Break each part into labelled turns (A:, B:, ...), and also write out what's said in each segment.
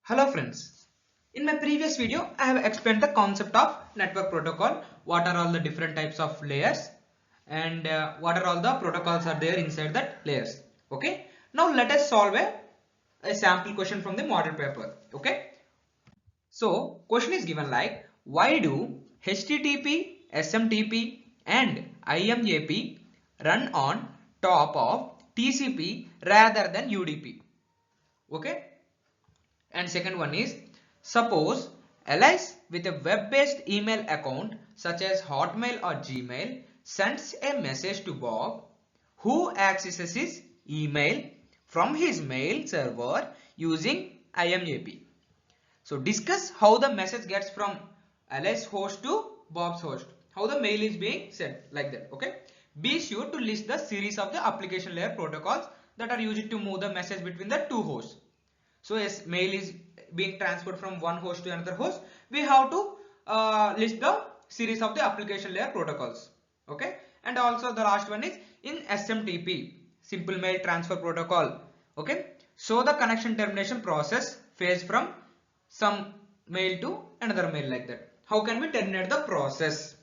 A: Hello friends, in my previous video I have explained the concept of network protocol, what are all the different types of layers and what are all the protocols are there inside that layers. Okay, now let us solve a sample question from the model paper. Okay, so question is given like, why do HTTP, SMTP and IMAP run on top of TCP rather than UDP? Okay. And second one is, suppose Alice with a web-based email account such as Hotmail or Gmail sends a message to Bob, who accesses his email from his mail server using IMAP. So discuss how the message gets from Alice host to Bob's host, how the mail is being sent, like that. Okay. Be sure to list the series of the application layer protocols that are used to move the message between the two hosts. So as mail is being transferred from one host to another host, we have to list the series of the application layer protocols. Okay, and also the last one is in SMTP, simple mail transfer protocol. Okay, so the connection termination process phase from some mail to another mail, like that. How can we terminate the process?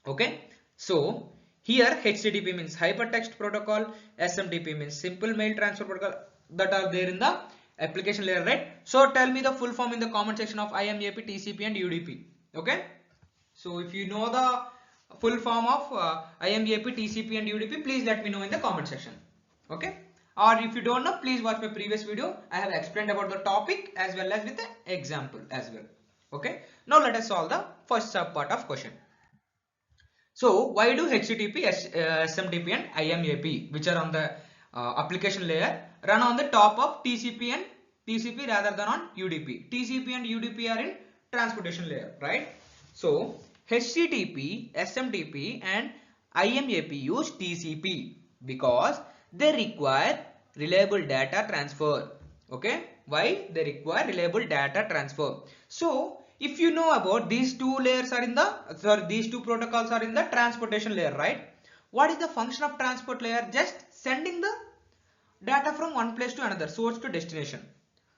A: Okay, so here HTTP means hypertext protocol, SMTP means simple mail transfer protocol, that are there in the application layer, right? So tell me the full form in the comment section of IMAP, TCP and UDP. Okay, so if you know the full form of IMAP, TCP and UDP, please let me know in the comment section. Okay, or if you don't know, please watch my previous video. I have explained about the topic as well as with the example as well. Okay, now let us solve the first sub part of question. So why do HTTP, SMTP and IMAP, which are on the application layer, run on the top of TCP and TCP rather than on UDP? TCP and UDP are in transportation layer, right? So HTTP, SMTP and IMAP use TCP because they require reliable data transfer. Okay, why they require reliable data transfer? So if you know about these two layers are in the these two protocols are in the transportation layer, right? What is the function of transport layer? Just sending the data from one place to another, source to destination.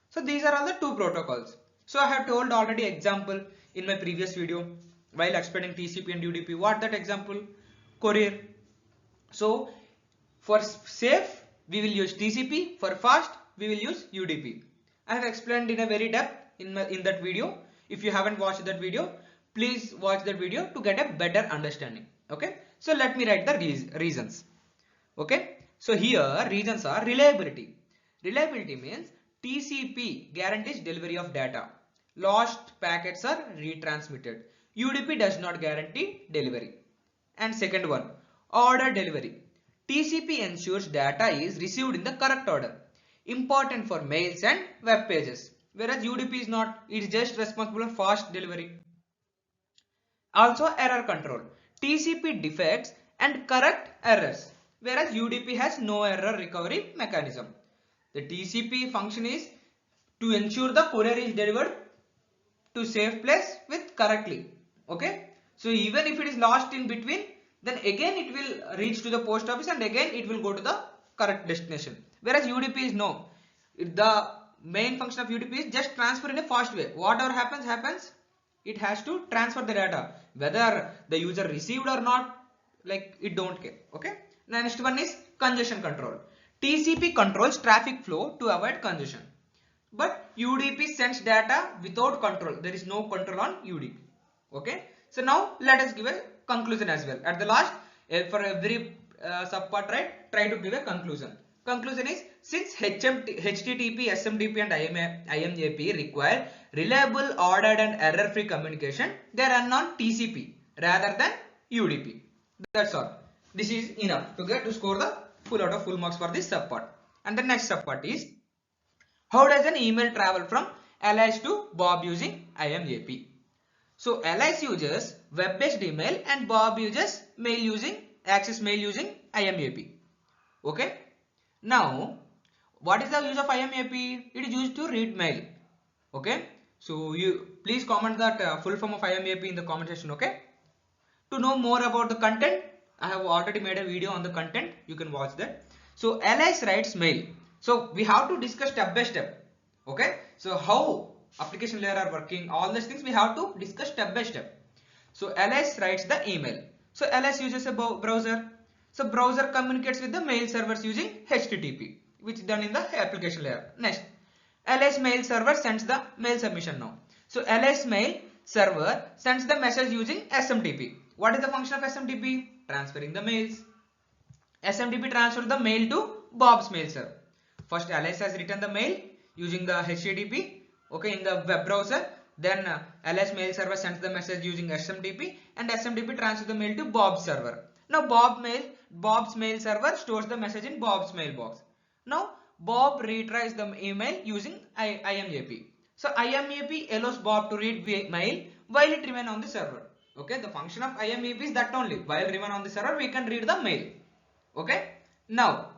A: So these are all the two protocols. So I have told already example in my previous video while explaining TCP and UDP. What that example? Courier. So for safe we will use TCP, for fast we will use UDP. I have explained in a very depth in that video. If you haven't watched that video, please watch that video to get a better understanding. Okay, so let me write the reasons. Okay, so here reasons are reliability. Reliability means TCP guarantees delivery of data. Lost packets are retransmitted. UDP does not guarantee delivery. And second one, order delivery. TCP ensures data is received in the correct order, important for mails and web pages, whereas UDP is not, it is just responsible for fast delivery. Also error control. TCP defects and correct errors, whereas UDP has no error recovery mechanism. The TCP function is to ensure the courier is delivered to safe place with correctly. Okay, so even if it is lost in between, then again it will reach to the post office and again it will go to the correct destination, whereas UDP is no. The main function of UDP is just transfer in a fast way. Whatever happens, it has to transfer the data, whether the user received or not, like it don't care. Okay, now next one is congestion control. TCP controls traffic flow to avoid congestion, but UDP sends data without control. There is no control on UDP. Okay, so now let us give a conclusion as well. At the last, for every subpart, right, try to give a conclusion. Conclusion is, since HTTP, SMTP and IMAP require reliable, ordered and error-free communication, they run on TCP rather than UDP. That's all. This is enough to score the full out of full marks for this subpart. And the next subpart is, how does an email travel from Alice to Bob using IMAP? So Alice uses web-based email and Bob uses access mail using IMAP. Okay. Now, what is the use of IMAP? It is used to read mail. Okay. So you please comment that full form of IMAP in the comment section. Okay. To know more about the content, I have already made a video on the content. You can watch that. So Alice writes mail. So we have to discuss step by step. Okay, so how application layer are working, all these things we have to discuss step by step. So ls writes the email. So ls uses a browser. So browser communicates with the mail servers using HTTP, which is done in the application layer. Next, ls mail server sends the mail submission now. So ls mail server sends the message using SMTP. What is the function of SMTP? Transferring the mails. SMTP transfers the mail to Bob's mail server. First ls has written the mail using the HTTP, okay, in the web browser. Then ls mail server sends the message using SMTP, and SMTP transfers the mail to Bob's server. Now Bob's mail server stores the message in Bob's mailbox. Now Bob retries the email using IMAP. So IMAP allows Bob to read mail while it remains on the server. Okay, the function of IMAP is that only. While remain on the server, we can read the mail. Okay, now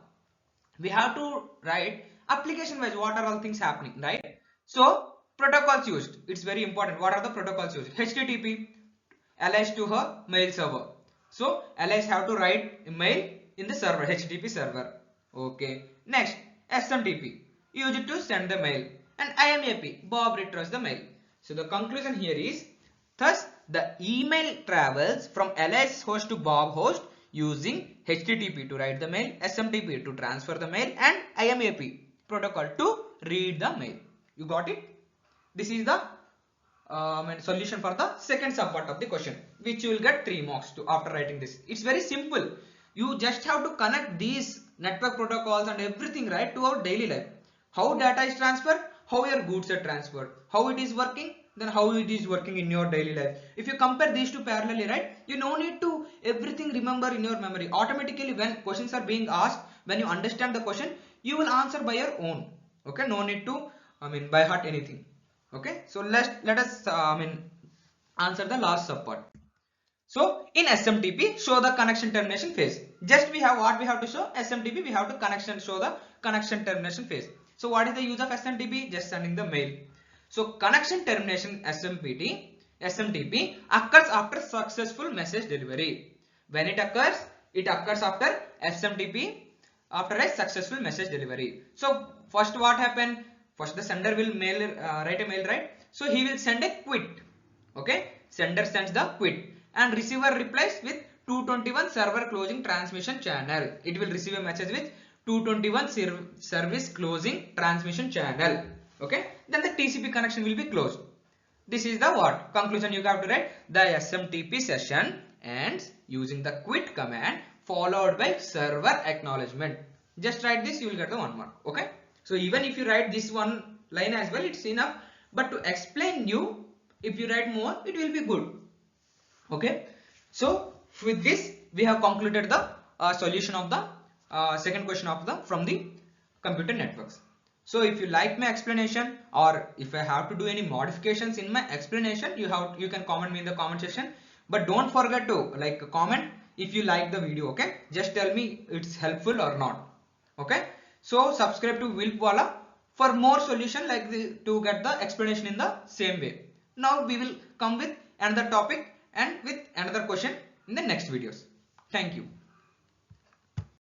A: we have to write application wise what are all things happening, right? So protocols used, it's very important. What are the protocols used? HTTP, ls to her mail server. So ls have to write mail in the server, HTTP server. Okay, next SMTP, use it to send the mail, and IMAP, Bob returns the mail. So the conclusion here is, thus the email travels from ls host to Bob host using HTTP to write the mail, SMTP to transfer the mail, and IMAP protocol to read the mail. You got it? This is the solution for the second subpart of the question, which you will get 3 marks to after writing this. It's very simple. You just have to connect these network protocols and everything, right, to our daily life. How data is transferred, how your goods are transferred, how it is working, then how it is working in your daily life. If you compare these two parallelly, right, you no need to everything remember in your memory. Automatically when questions are being asked, when you understand the question, you will answer by your own. Okay, no need to by heart anything. Okay, so let us answer the last subpart. So in SMTP, show the connection termination phase. Just we have what we have to show? SMTP, we have to show the connection termination phase. So what is the use of SMTP? Just sending the mail. So connection termination SMTP occurs after successful message delivery. When it occurs after SMTP, after a successful message delivery. So first what happened? First the sender will write a mail, right? So he will send a quit. Okay, sender sends the quit, and receiver replies with 221 server closing transmission channel. It will receive a message with 221 service closing transmission channel. Okay, then the TCP connection will be closed. This is the what? Conclusion you have to write. The SMTP session ends using the quit command followed by server acknowledgement. Just write this, you will get the 1 mark. Okay, so even if you write this one line as well, it's enough, but to explain you, if you write more, it will be good. Okay, so with this we have concluded the solution of the second question of from the computer networks. So if you like my explanation, or if I have to do any modifications in my explanation, you can comment me in the comment section. But don't forget to comment if you like the video. Okay, just tell me it's helpful or not. Okay, so subscribe to WILP Wallah for more solution to get the explanation in the same way. Now we will come with another topic and with another question in the next videos. Thank you.